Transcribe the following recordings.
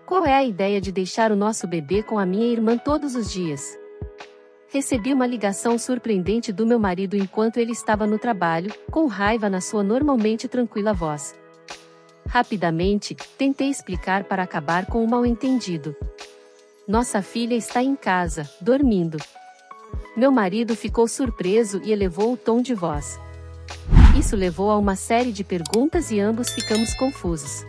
Qual é a ideia de deixar o nosso bebê com a minha irmã todos os dias? Recebi uma ligação surpreendente do meu marido enquanto ele estava no trabalho, com raiva na sua normalmente tranquila voz. Rapidamente, tentei explicar para acabar com o mal-entendido. Nossa filha está em casa, dormindo. Meu marido ficou surpreso e elevou o tom de voz. Isso levou a uma série de perguntas e ambos ficamos confusos.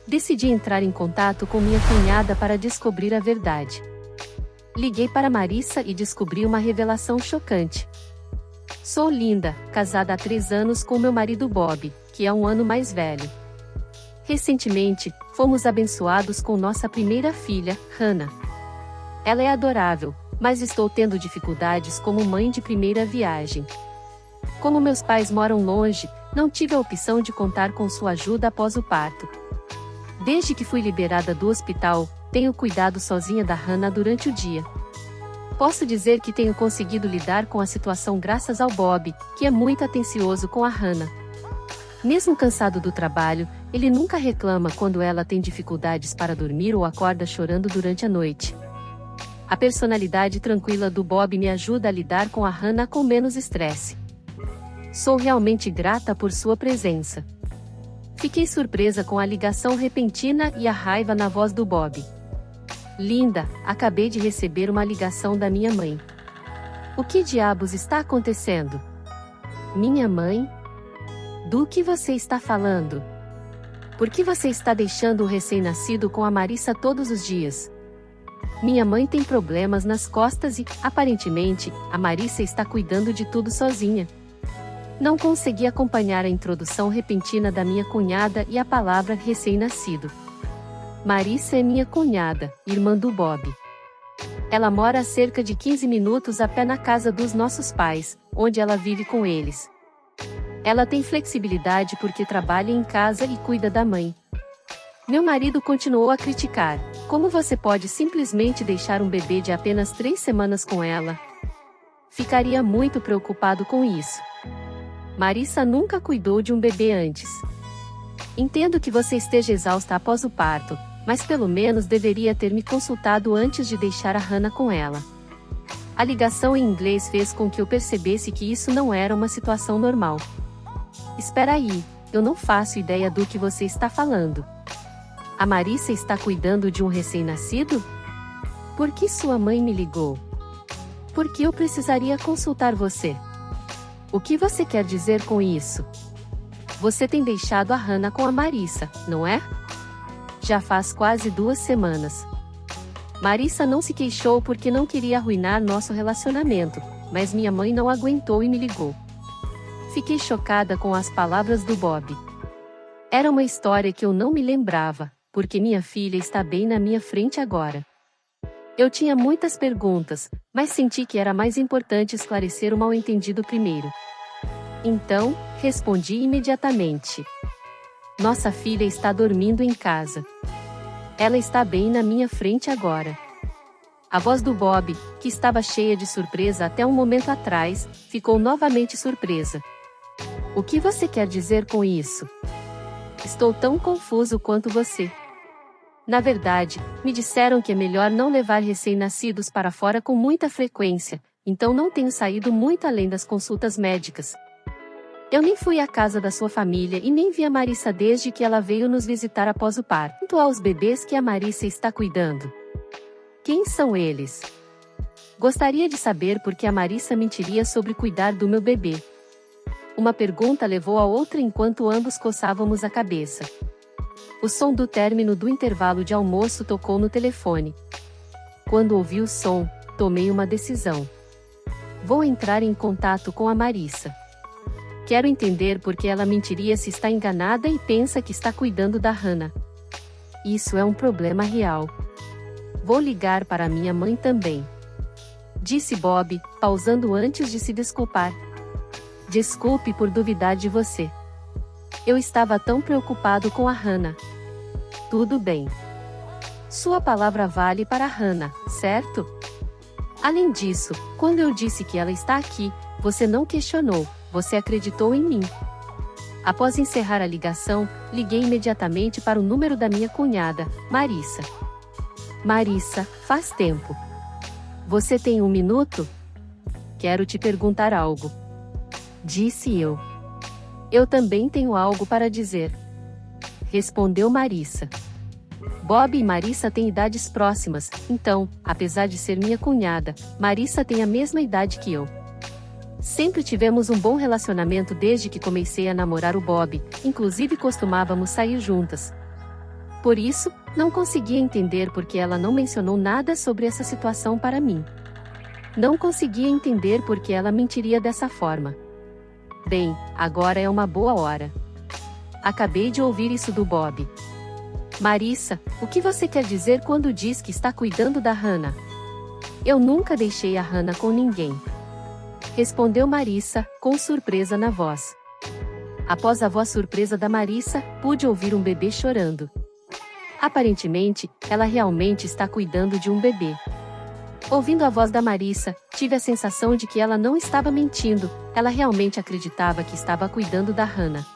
Decidi entrar em contato com minha cunhada para descobrir a verdade. Liguei para Marissa e descobri uma revelação chocante. Sou Linda, casada há 3 anos com meu marido Bob, que é 1 ano mais velho. Recentemente, fomos abençoados com nossa primeira filha, Hannah. Ela é adorável, mas estou tendo dificuldades como mãe de primeira viagem. Como meus pais moram longe, não tive a opção de contar com sua ajuda após o parto. Desde que fui liberada do hospital, tenho cuidado sozinha da Hannah durante o dia. Posso dizer que tenho conseguido lidar com a situação graças ao Bob, que é muito atencioso com a Hannah. Mesmo cansado do trabalho, ele nunca reclama quando ela tem dificuldades para dormir ou acorda chorando durante a noite. A personalidade tranquila do Bob me ajuda a lidar com a Hannah com menos estresse. Sou realmente grata por sua presença. Fiquei surpresa com a ligação repentina e a raiva na voz do Bob. Linda, acabei de receber uma ligação da minha mãe. O que diabos está acontecendo? Minha mãe? Do que você está falando? Por que você está deixando o recém-nascido com a Marissa todos os dias? Minha mãe tem problemas nas costas e, aparentemente, a Marissa está cuidando de tudo sozinha. Não consegui acompanhar a introdução repentina da minha cunhada e a palavra recém-nascido. Marissa é minha cunhada, irmã do Bob. Ela mora a cerca de 15 minutos a pé na casa dos nossos pais, onde ela vive com eles. Ela tem flexibilidade porque trabalha em casa e cuida da mãe. Meu marido continuou a criticar. Como você pode simplesmente deixar um bebê de apenas 3 semanas com ela? Ficaria muito preocupado com isso. Marissa nunca cuidou de um bebê antes. Entendo que você esteja exausta após o parto, mas pelo menos deveria ter me consultado antes de deixar a Hannah com ela. A ligação em inglês fez com que eu percebesse que isso não era uma situação normal. Espera aí, eu não faço ideia do que você está falando. A Marissa está cuidando de um recém-nascido? Por que sua mãe me ligou? Por que eu precisaria consultar você? O que você quer dizer com isso? Você tem deixado a Hannah com a Marissa, não é? Já faz quase 2 semanas. Marissa não se queixou porque não queria arruinar nosso relacionamento, mas minha mãe não aguentou e me ligou. Fiquei chocada com as palavras do Bob. Era uma história que eu não me lembrava, porque minha filha está bem na minha frente agora. Eu tinha muitas perguntas, mas senti que era mais importante esclarecer o mal-entendido primeiro. Então, respondi imediatamente. Nossa filha está dormindo em casa. Ela está bem na minha frente agora. A voz do Bob, que estava cheia de surpresa até um momento atrás, ficou novamente surpresa. O que você quer dizer com isso? Estou tão confuso quanto você. Na verdade, me disseram que é melhor não levar recém-nascidos para fora com muita frequência, então não tenho saído muito além das consultas médicas. Eu nem fui à casa da sua família e nem vi a Marissa desde que ela veio nos visitar após o parto. Quanto aos bebês que a Marissa está cuidando. Quem são eles? Gostaria de saber por que a Marissa mentiria sobre cuidar do meu bebê. Uma pergunta levou a outra enquanto ambos coçávamos a cabeça. O som do término do intervalo de almoço tocou no telefone. Quando ouvi o som, tomei uma decisão. Vou entrar em contato com a Marissa. Quero entender por que ela mentiria se está enganada e pensa que está cuidando da Hannah. Isso é um problema real. Vou ligar para minha mãe também. Disse Bob, pausando antes de se desculpar. Desculpe por duvidar de você. Eu estava tão preocupado com a Hannah. Tudo bem. Sua palavra vale para a Hannah, certo? Além disso, quando eu disse que ela está aqui, você não questionou, você acreditou em mim. Após encerrar a ligação, liguei imediatamente para o número da minha cunhada, Marissa. Marissa, faz tempo. Você tem um minuto? Quero te perguntar algo. Disse eu. Eu também tenho algo para dizer. Respondeu Marissa. Bob e Marissa têm idades próximas, então, apesar de ser minha cunhada, Marissa tem a mesma idade que eu. Sempre tivemos um bom relacionamento desde que comecei a namorar o Bob, inclusive costumávamos sair juntas. Por isso, não conseguia entender por que ela não mencionou nada sobre essa situação para mim. Não conseguia entender por que ela mentiria dessa forma. Bem, agora é uma boa hora. Acabei de ouvir isso do Bob. Marissa, o que você quer dizer quando diz que está cuidando da Hannah? Eu nunca deixei a Hannah com ninguém. Respondeu Marissa, com surpresa na voz. Após a voz surpresa da Marissa, pude ouvir um bebê chorando. Aparentemente, ela realmente está cuidando de um bebê. Ouvindo a voz da Marissa, tive a sensação de que ela não estava mentindo, ela realmente acreditava que estava cuidando da Hannah.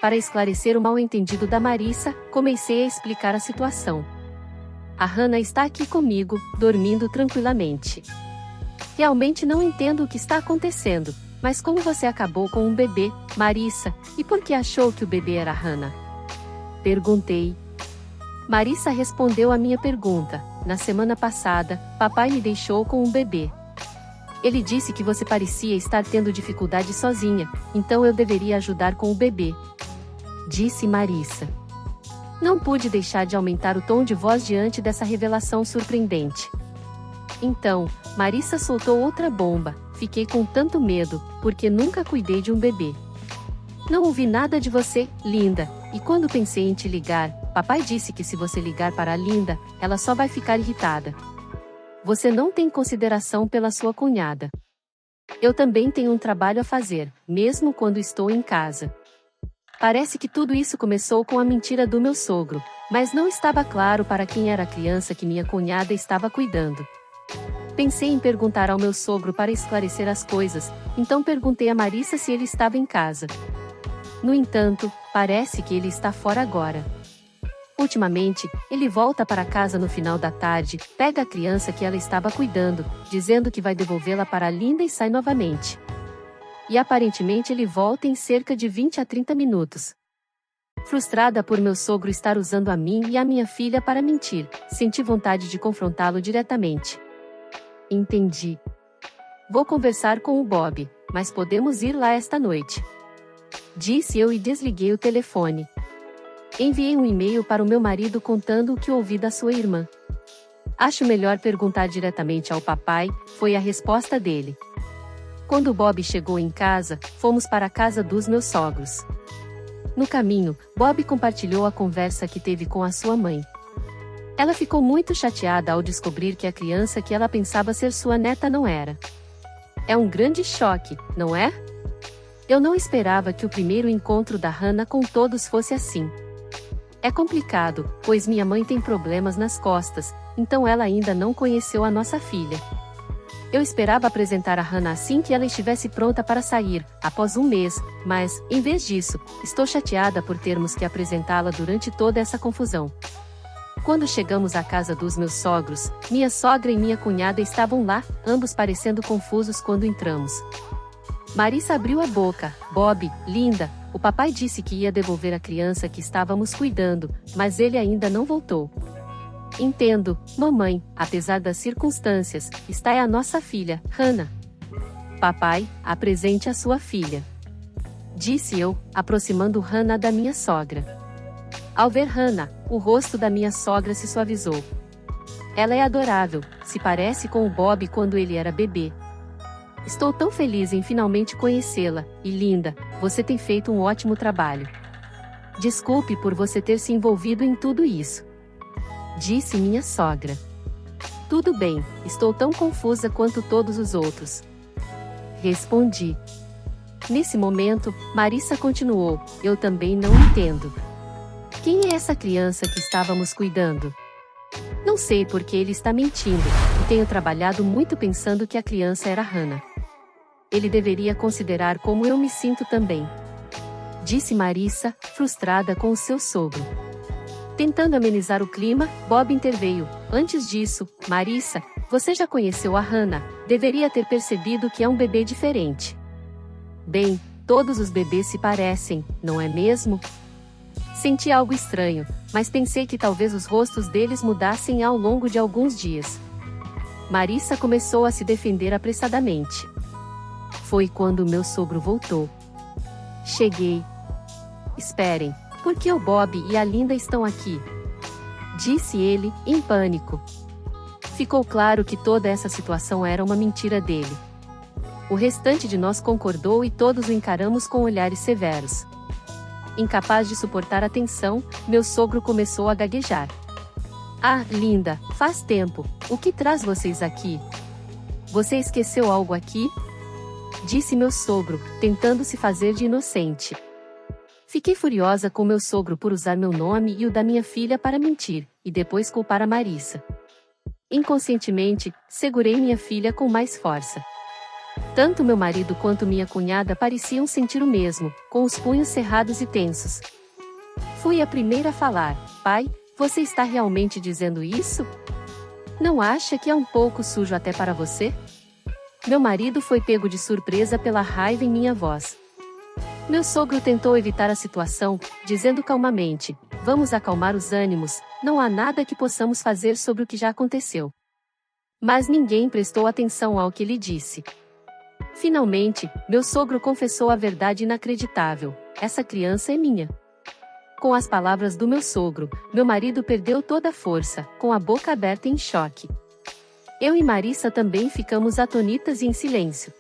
Para esclarecer o mal-entendido da Marissa, comecei a explicar a situação. A Hannah está aqui comigo, dormindo tranquilamente. Realmente não entendo o que está acontecendo, mas como você acabou com um bebê, Marissa, e por que achou que o bebê era Hannah? Perguntei. Marissa respondeu à minha pergunta. Na semana passada, papai me deixou com um bebê. Ele disse que você parecia estar tendo dificuldade sozinha, então eu deveria ajudar com o bebê. Disse Marissa. Não pude deixar de aumentar o tom de voz diante dessa revelação surpreendente. Então, Marissa soltou outra bomba. Fiquei com tanto medo, porque nunca cuidei de um bebê. Não ouvi nada de você, linda, e quando pensei em te ligar, papai disse que se você ligar para a Linda, ela só vai ficar irritada. Você não tem consideração pela sua cunhada. Eu também tenho um trabalho a fazer, mesmo quando estou em casa. Parece que tudo isso começou com a mentira do meu sogro, mas não estava claro para quem era a criança que minha cunhada estava cuidando. Pensei em perguntar ao meu sogro para esclarecer as coisas, então perguntei a Marissa se ele estava em casa. No entanto, parece que ele está fora agora. Ultimamente, ele volta para casa no final da tarde, pega a criança que ela estava cuidando, dizendo que vai devolvê-la para a Linda e sai novamente. E aparentemente ele volta em cerca de 20 a 30 minutos. Frustrada por meu sogro estar usando a mim e a minha filha para mentir, senti vontade de confrontá-lo diretamente. Entendi. Vou conversar com o Bob, mas podemos ir lá esta noite. Disse eu e desliguei o telefone. Enviei um e-mail para o meu marido contando o que ouvi da sua irmã. Acho melhor perguntar diretamente ao papai, foi a resposta dele. Quando Bob chegou em casa, fomos para a casa dos meus sogros. No caminho, Bob compartilhou a conversa que teve com a sua mãe. Ela ficou muito chateada ao descobrir que a criança que ela pensava ser sua neta não era. É um grande choque, não é? Eu não esperava que o primeiro encontro da Hannah com todos fosse assim. É complicado, pois minha mãe tem problemas nas costas, então ela ainda não conheceu a nossa filha. Eu esperava apresentar a Hannah assim que ela estivesse pronta para sair, após um mês, mas, em vez disso, estou chateada por termos que apresentá-la durante toda essa confusão. Quando chegamos à casa dos meus sogros, minha sogra e minha cunhada estavam lá, ambos parecendo confusos quando entramos. Marissa abriu a boca. Bob, linda, o papai disse que ia devolver a criança que estávamos cuidando, mas ele ainda não voltou. Entendo, mamãe, apesar das circunstâncias, esta é a nossa filha, Hannah. Papai, apresente a sua filha. Disse eu, aproximando Hannah da minha sogra. Ao ver Hannah, o rosto da minha sogra se suavizou. Ela é adorável, se parece com o Bob quando ele era bebê. Estou tão feliz em finalmente conhecê-la, e linda, você tem feito um ótimo trabalho. Desculpe por você ter se envolvido em tudo isso. Disse minha sogra. Tudo bem, estou tão confusa quanto todos os outros. Respondi. Nesse momento, Marissa continuou, eu também não entendo. Quem é essa criança que estávamos cuidando? Não sei porque ele está mentindo, e tenho trabalhado muito pensando que a criança era Hannah. Ele deveria considerar como eu me sinto também. disse Marissa, frustrada com o seu sogro. Tentando amenizar o clima, Bob interveio. Antes disso, Marissa, você já conheceu a Hannah, deveria ter percebido que é um bebê diferente. Bem, todos os bebês se parecem, não é mesmo? Senti algo estranho, mas pensei que talvez os rostos deles mudassem ao longo de alguns dias. Marissa começou a se defender apressadamente. Foi quando meu sogro voltou. Cheguei. Esperem, por que o Bob e a Linda estão aqui? Disse ele, em pânico. Ficou claro que toda essa situação era uma mentira dele. O restante de nós concordou e todos o encaramos com olhares severos. Incapaz de suportar a tensão, meu sogro começou a gaguejar. Ah, Linda, faz tempo, o que traz vocês aqui? Você esqueceu algo aqui? Disse meu sogro, tentando se fazer de inocente. Fiquei furiosa com meu sogro por usar meu nome e o da minha filha para mentir, e depois culpar a Marissa. Inconscientemente, segurei minha filha com mais força. Tanto meu marido quanto minha cunhada pareciam sentir o mesmo, com os punhos cerrados e tensos. Fui a primeira a falar. Pai, você está realmente dizendo isso? Não acha que é um pouco sujo até para você? Meu marido foi pego de surpresa pela raiva em minha voz. Meu sogro tentou evitar a situação, dizendo calmamente, vamos acalmar os ânimos, não há nada que possamos fazer sobre o que já aconteceu. Mas ninguém prestou atenção ao que ele disse. Finalmente, meu sogro confessou a verdade inacreditável, essa criança é minha. Com as palavras do meu sogro, meu marido perdeu toda a força, com a boca aberta em choque. Eu e Marissa também ficamos atonitas e em silêncio.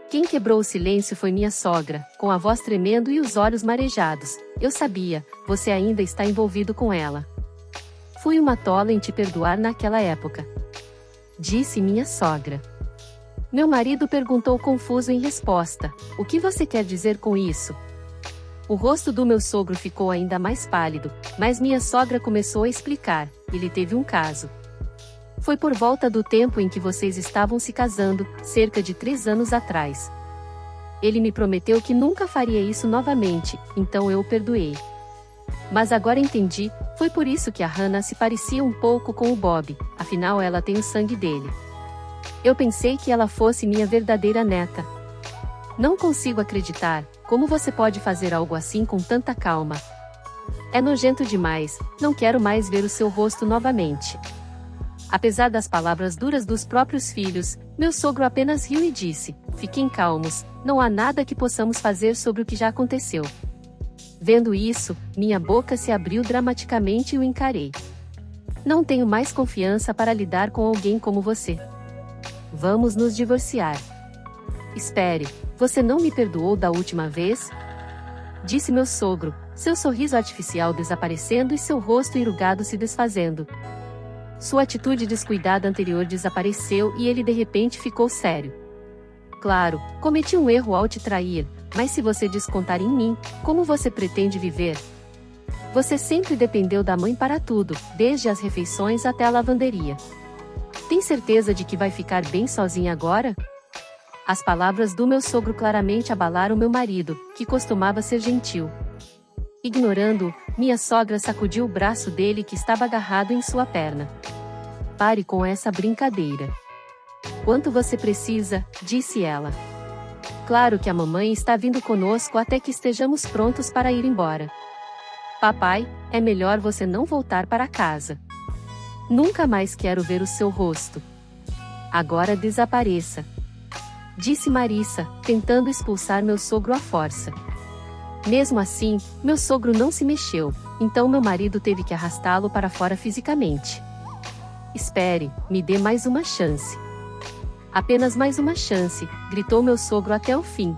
Quem quebrou o silêncio foi minha sogra, com a voz tremendo e os olhos marejados. Eu sabia, você ainda está envolvido com ela. Fui uma tola em te perdoar naquela época. Disse minha sogra. Meu marido perguntou confuso em resposta, o que você quer dizer com isso? O rosto do meu sogro ficou ainda mais pálido, mas minha sogra começou a explicar, ele teve um caso. Foi por volta do tempo em que vocês estavam se casando, cerca de 3 anos atrás. Ele me prometeu que nunca faria isso novamente, então eu o perdoei. Mas agora entendi, foi por isso que a Hannah se parecia um pouco com o Bob, afinal ela tem o sangue dele. Eu pensei que ela fosse minha verdadeira neta. Não consigo acreditar, como você pode fazer algo assim com tanta calma? É nojento demais, não quero mais ver o seu rosto novamente. Apesar das palavras duras dos próprios filhos, meu sogro apenas riu e disse, fiquem calmos, não há nada que possamos fazer sobre o que já aconteceu. Vendo isso, minha boca se abriu dramaticamente e o encarei. Não tenho mais confiança para lidar com alguém como você. Vamos nos divorciar. Espere, você não me perdoou da última vez? Disse meu sogro, seu sorriso artificial desaparecendo e seu rosto enrugado se desfazendo. Sua atitude descuidada anterior desapareceu e ele de repente ficou sério. Claro, cometi um erro ao te trair, mas se você descontar em mim, como você pretende viver? Você sempre dependeu da mãe para tudo, desde as refeições até a lavanderia. Tem certeza de que vai ficar bem sozinha agora? As palavras do meu sogro claramente abalaram meu marido, que costumava ser gentil. Ignorando-o, minha sogra sacudiu o braço dele que estava agarrado em sua perna. Pare com essa brincadeira. Quanto você precisa, disse ela. Claro que a mamãe está vindo conosco até que estejamos prontos para ir embora. Papai, é melhor você não voltar para casa. Nunca mais quero ver o seu rosto. Agora desapareça. Disse Marissa, tentando expulsar meu sogro à força. Mesmo assim, meu sogro não se mexeu, então meu marido teve que arrastá-lo para fora fisicamente. Espere, me dê mais uma chance. Apenas mais uma chance, gritou meu sogro até o fim.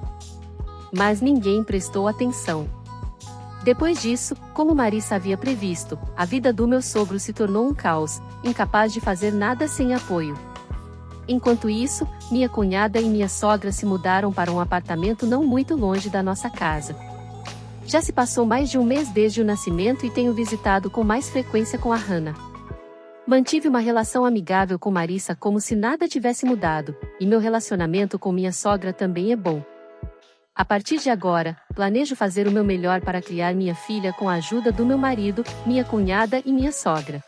Mas ninguém prestou atenção. Depois disso, como Marissa havia previsto, a vida do meu sogro se tornou um caos, incapaz de fazer nada sem apoio. Enquanto isso, minha cunhada e minha sogra se mudaram para um apartamento não muito longe da nossa casa. Já se passou mais de um mês desde o nascimento e tenho visitado com mais frequência com a Hannah. Mantive uma relação amigável com Marissa como se nada tivesse mudado, e meu relacionamento com minha sogra também é bom. A partir de agora, planejo fazer o meu melhor para criar minha filha com a ajuda do meu marido, minha cunhada e minha sogra.